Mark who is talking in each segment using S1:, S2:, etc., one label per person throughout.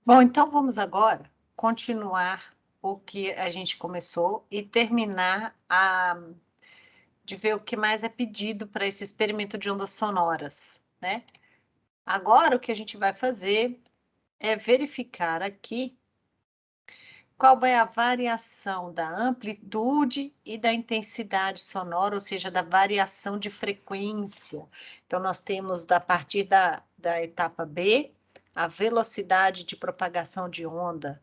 S1: Bom, então vamos agora continuar o que a gente começou e terminar de ver o que mais é pedido para esse experimento de ondas sonoras, né? Agora o que a gente vai fazer é verificar aqui qual é a variação da amplitude e da intensidade sonora, ou seja, da variação de frequência. Então, nós temos, a partir da etapa B, a velocidade de propagação de onda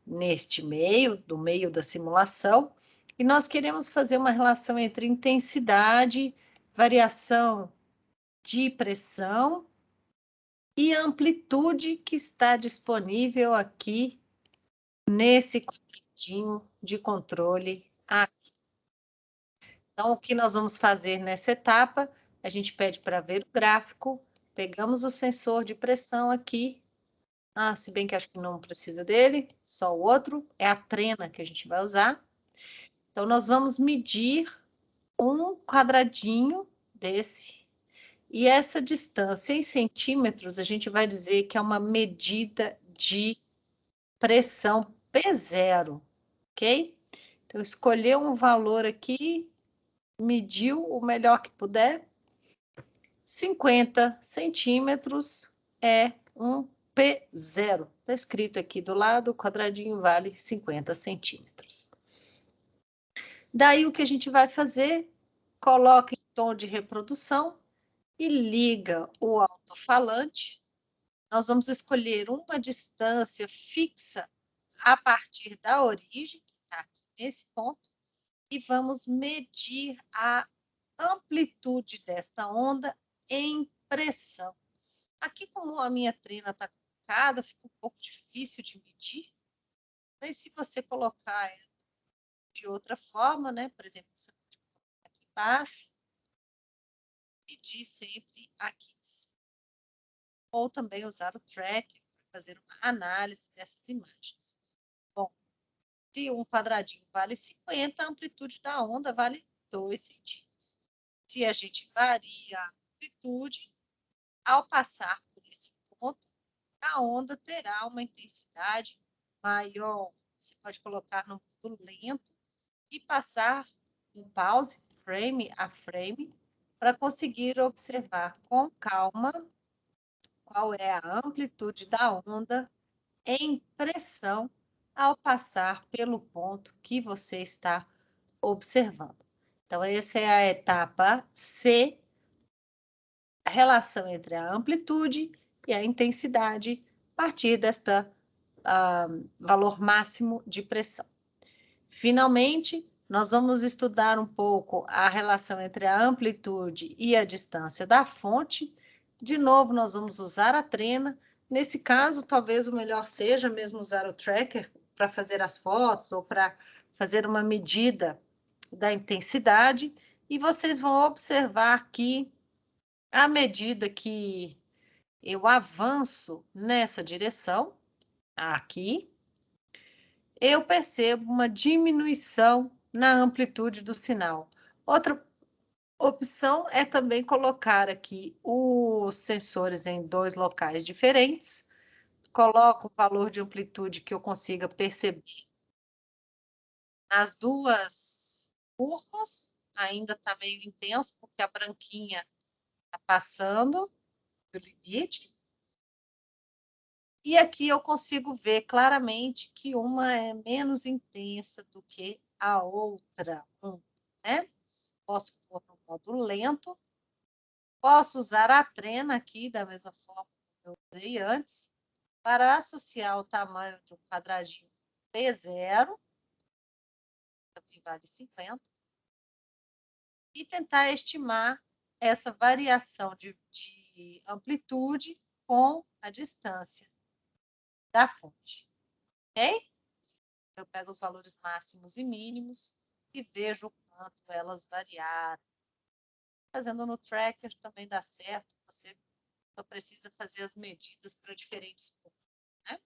S1: neste meio, do meio da simulação, e nós queremos fazer uma relação entre intensidade, variação de pressão e amplitude que está disponível aqui nesse quadradinho de controle aqui. Então, o que nós vamos fazer nessa etapa? A gente pede para ver o gráfico, pegamos o sensor de pressão aqui. Se bem que acho que não precisa dele, só o outro, é a trena que a gente vai usar. Então, nós vamos medir um quadradinho desse, e essa distância em centímetros, a gente vai dizer que é uma medida de pressão P0, ok? Então, escolheu um valor aqui, mediu o melhor que puder, 50 centímetros é um P0. Está escrito aqui do lado, o quadradinho vale 50 centímetros. Daí o que a gente vai fazer? Coloca em tom de reprodução e liga o alto-falante. Nós vamos escolher uma distância fixa a partir da origem, que está aqui nesse ponto, e vamos medir a amplitude desta onda em pressão. Aqui, como a minha trena está colocada, fica um pouco difícil de medir, mas se você colocar de outra forma, né? Por exemplo, aqui embaixo, medir sempre aqui em cima. Ou também usar o tracker para fazer uma análise dessas imagens. Bom, se um quadradinho vale 50, a amplitude da onda vale 2 centímetros. Se a gente varia a amplitude, ao passar por esse ponto, a onda terá uma intensidade maior. Você pode colocar no modo lento e passar em pause, frame a frame, para conseguir observar com calma qual é a amplitude da onda em pressão ao passar pelo ponto que você está observando. Então, essa é a etapa C, a relação entre a amplitude e a intensidade a partir desta valor máximo de pressão. Finalmente, nós vamos estudar um pouco a relação entre a amplitude e a distância da fonte. De novo, nós vamos usar a trena. Nesse caso, talvez o melhor seja mesmo usar o tracker para fazer as fotos ou para fazer uma medida da intensidade. E vocês vão observar que, à medida que eu avanço nessa direção, aqui, eu percebo uma diminuição na amplitude do sinal. Outra opção é também colocar aqui os sensores em 2 locais diferentes. Coloco o valor de amplitude que eu consiga perceber nas 2 curvas. Ainda está meio intenso, porque a branquinha está passando do limite. E aqui eu consigo ver claramente que uma é menos intensa do que a outra, né? Posso pôr no modo lento, posso usar a trena aqui da mesma forma que eu usei antes, para associar o tamanho de um quadradinho P0, que vale 50, e tentar estimar essa variação de amplitude com a distância da fonte, ok? Eu pego os valores máximos e mínimos e vejo o quanto elas variaram. Fazendo no tracker também dá certo, você só precisa fazer as medidas para diferentes pontos, né?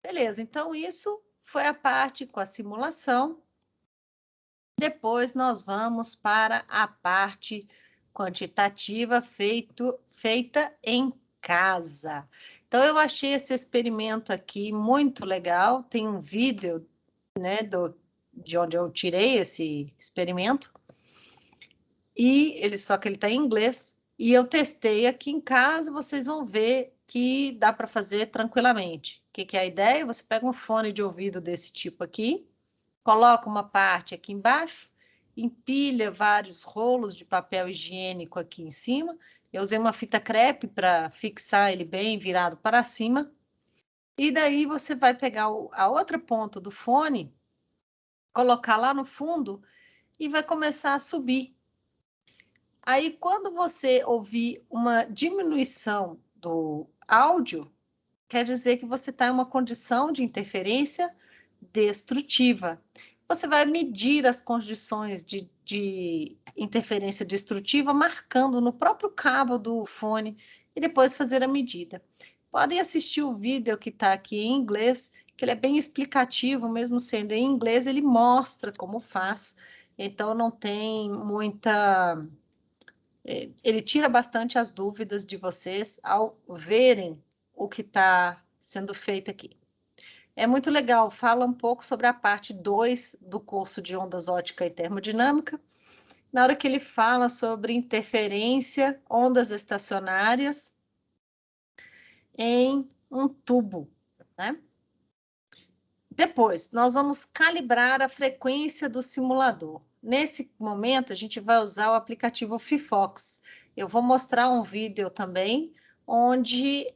S1: Beleza, então isso foi a parte com a simulação. Depois nós vamos para a parte quantitativa feita em casa. Então, eu achei esse experimento aqui muito legal. Tem um vídeo, né, de onde eu tirei esse experimento. Só que ele está em inglês. E eu testei aqui em casa, vocês vão ver que dá para fazer tranquilamente. O que é a ideia? Você pega um fone de ouvido desse tipo aqui, coloca uma parte aqui embaixo, empilha vários rolos de papel higiênico aqui em cima. Eu usei uma fita crepe para fixar ele bem virado para cima. E daí você vai pegar a outra ponta do fone, colocar lá no fundo e vai começar a subir. Aí, quando você ouvir uma diminuição do áudio, quer dizer que você está em uma condição de interferência destrutiva. Você vai medir as condições de interferência destrutiva, marcando no próprio cabo do fone e depois fazer a medida. Podem assistir o vídeo que está aqui em inglês, que ele é bem explicativo, mesmo sendo em inglês, ele mostra como faz, então não tem muita. Ele tira bastante as dúvidas de vocês ao verem o que está sendo feito aqui. É muito legal, fala um pouco sobre a parte 2 do curso de ondas ótica e termodinâmica, na hora que ele fala sobre interferência, ondas estacionárias em um tubo, né? Depois, nós vamos calibrar a frequência do simulador. Nesse momento, a gente vai usar o aplicativo Fifox. Eu vou mostrar um vídeo também, onde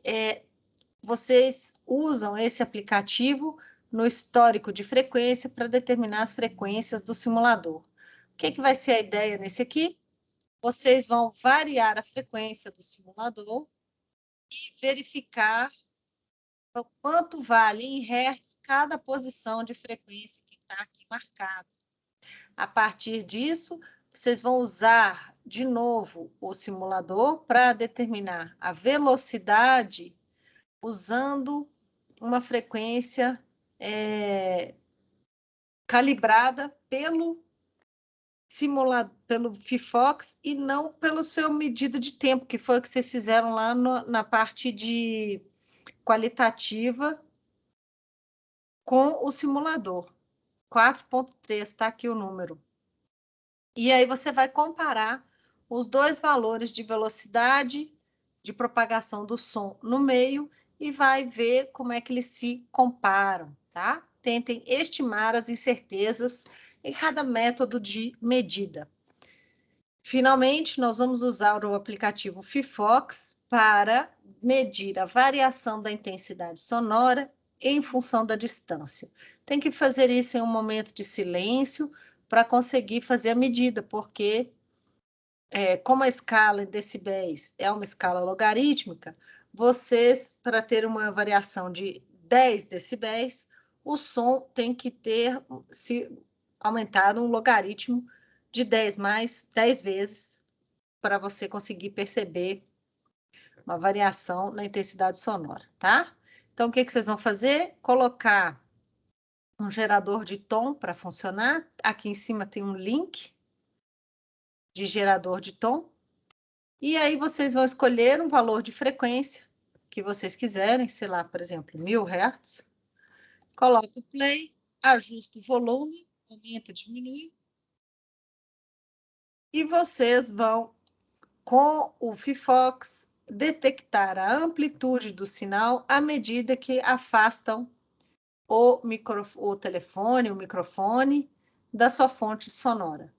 S1: vocês usam esse aplicativo no histórico de frequência para determinar as frequências do simulador. O que vai ser a ideia nesse aqui? Vocês vão variar a frequência do simulador e verificar o quanto vale em hertz cada posição de frequência que está aqui marcada. A partir disso, vocês vão usar de novo o simulador para determinar a velocidade usando uma frequência calibrada pelo Fifox e não pela sua medida de tempo, que foi o que vocês fizeram lá na parte de qualitativa com o simulador. 4.3, está aqui o número. E aí você vai comparar os dois valores de velocidade de propagação do som no meio e vai ver como é que eles se comparam, tá? Tentem estimar as incertezas em cada método de medida. Finalmente, nós vamos usar o aplicativo Fifox para medir a variação da intensidade sonora em função da distância. Tem que fazer isso em um momento de silêncio para conseguir fazer a medida, porque como a escala em decibéis é uma escala logarítmica, vocês, para ter uma variação de 10 decibéis, o som tem que ter se aumentado um logaritmo de 10 mais 10 vezes para você conseguir perceber uma variação na intensidade sonora, tá? Então, o que vocês vão fazer? Colocar um gerador de tom para funcionar. Aqui em cima tem um link de gerador de tom. E aí vocês vão escolher um valor de frequência que vocês quiserem, sei lá, por exemplo, 1000 Hz. Coloca o play, ajusta o volume, aumenta, diminui. E vocês vão, com o Fifox, detectar a amplitude do sinal à medida que afastam o telefone, o microfone da sua fonte sonora,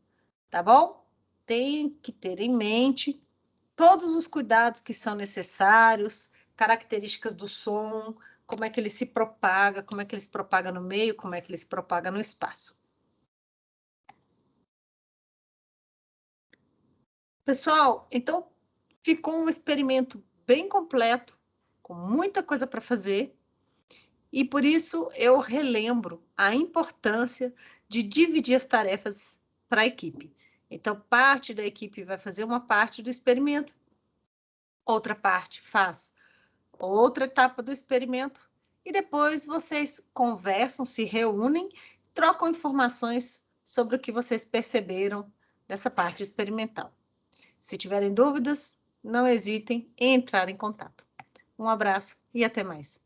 S1: tá bom? Tem que ter em mente todos os cuidados que são necessários, características do som, como é que ele se propaga, como é que ele se propaga no meio, como é que ele se propaga no espaço. Pessoal, então ficou um experimento bem completo, com muita coisa para fazer, e por isso eu relembro a importância de dividir as tarefas para a equipe. Então, parte da equipe vai fazer uma parte do experimento, outra parte faz outra etapa do experimento, e depois vocês conversam, se reúnem, trocam informações sobre o que vocês perceberam dessa parte experimental. Se tiverem dúvidas, não hesitem em entrar em contato. Um abraço e até mais.